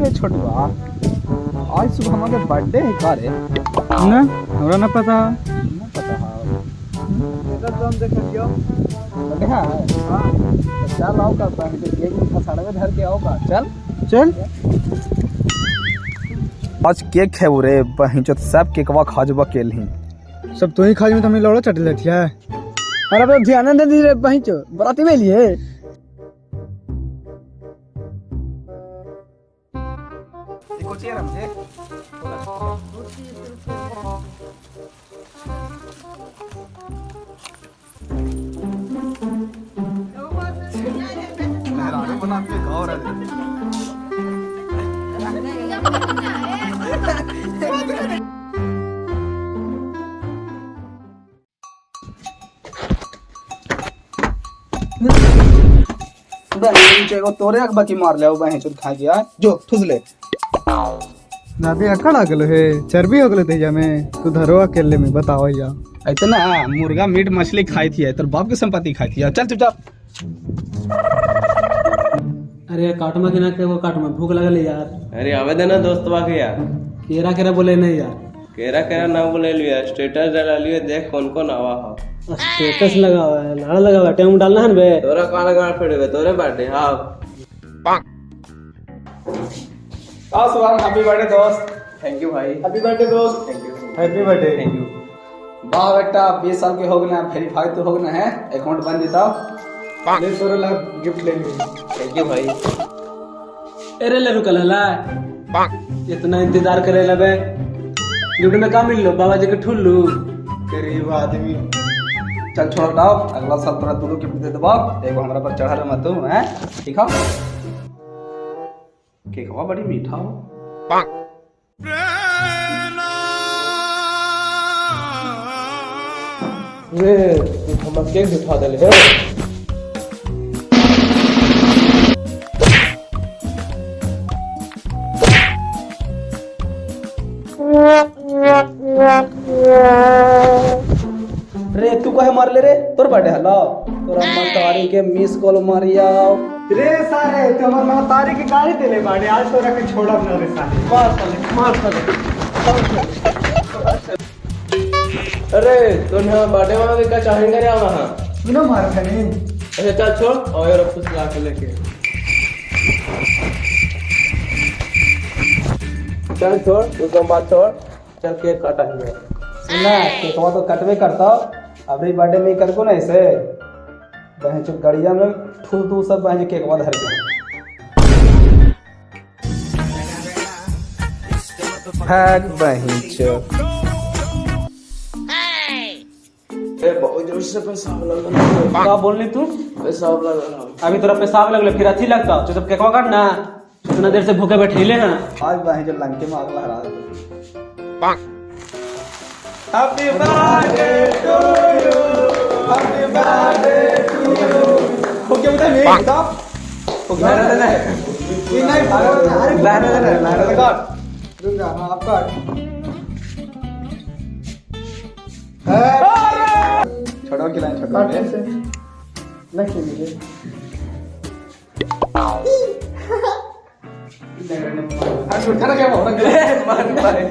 रे छोटुआ, आज सुबह हमारे बर्थडे है का रे? ना हमरा ना पता। ना पता है। इधर तो हम देख लियो। बर्थडे है? हां। तो चल आओ का केक में फसाड़वे धर के आओ का। चल चल आज केक है वो रे बहिं जो सब केकवा खाजबा केल ही। सब तू ही खाज में तुम्हें लौड़ा चट लेती है। अरे तो ध्यान दे दी रे बहिं चो बराती में लिए देखो चेहरा मुझे मेहरानी बना के खाओ रे। को तोरे अकबा की मार ले बहन चोद खा गया जो ठुस ले। नादे अकड़ आ गलो है, चर्बी हो गलो तेजा में। तू धरो अकेले में बताओ या इतना मुर्गा मीट मछली खाई थी तेरे बाप की संपत्ति खाई थी। चल चुपचाप। अरे काट में ना के वो काट में भूख लगल है यार। अरे आवेदन ना दोस्तवा के यार। केरा केरा बोले नहीं यार। केरा केरा ना बोले लिया, स्टेटस डाला लियो, देख कौन कौन आवा हो। स्टेटस लगा हुआ है, लाड़ा लगा हुआ है, टाइम डालना है बे। तोरा कहां लगा पड़ेगा तोरे बर्थडे। हां आओ सुभान हैप्पी बर्थडे दोस्त। थैंक यू भाई। हैप्पी बर्थडे दोस्त। Thank you. Happy birthday. Thank you. वाह बेटा 20 साल के हो गए वेरीफाई तो हो गए हैं, अकाउंट बन देता। ले तोरे ला गिफ्ट लेंगे। थैंक यू भाई। अरे ले रुकल हला इतना इंतजार करे लबे गिफ्ट में का मिल लो बाबा जी के ठुल्लू। गरीब आदमी। चल छोड़ हटाओ, अगला साल तोरा दोनों गिफ्ट दे देबा। एगो हमरा पर चढ़ा रे मत हैं। ठीक है केकवा बड़ी मीठा हो। रे हम केक उठा देले है। रे तू कहे मार ले रे तोर बर्थडे हला तोरा मतारी के मिस कॉल मारिया। रे सारे तुम्हार मां तारी की गाड़ी देले बाड़े, आज तोरा के छोड़ब ना रे साले। मार साले। अरे तूने हम बर्थडे में क्या चाहेंगे रे वहां। बिना मार खनी। अच्छा चल छोड़ और कुछ ला के लेके चल छोड़ उसको बात छोड़। चल केक काटेंगे। सुना केकवा तो कटवे करता अभी बर्थडे में कर को ना ऐसे बहन चो गड़िया में ठू ठू सब बहन केकवा धर के भाग बहन चो। बहुत जोर से पेशाब लग रहा का बोलनी तू? पेशाब लग रहा। अभी तोरा पेशाब लगले फिर अच्छी लगता जो सब केकवा काट ना इतना देर से भूखे बैठे ना। आज बहन चो लंके में आग लहरा दे। Happy birthday to you, happy birthday to you. Okay बता नहीं बता ओके मेरा देना है ये नहीं अरे मेरा देना है मेरा देना काट। रुक जा। हां आपका छोड़ो की लाइन छोड़ो काटे से नहीं मुझे। अरे खाना क्या बोल रहा है मार मारे।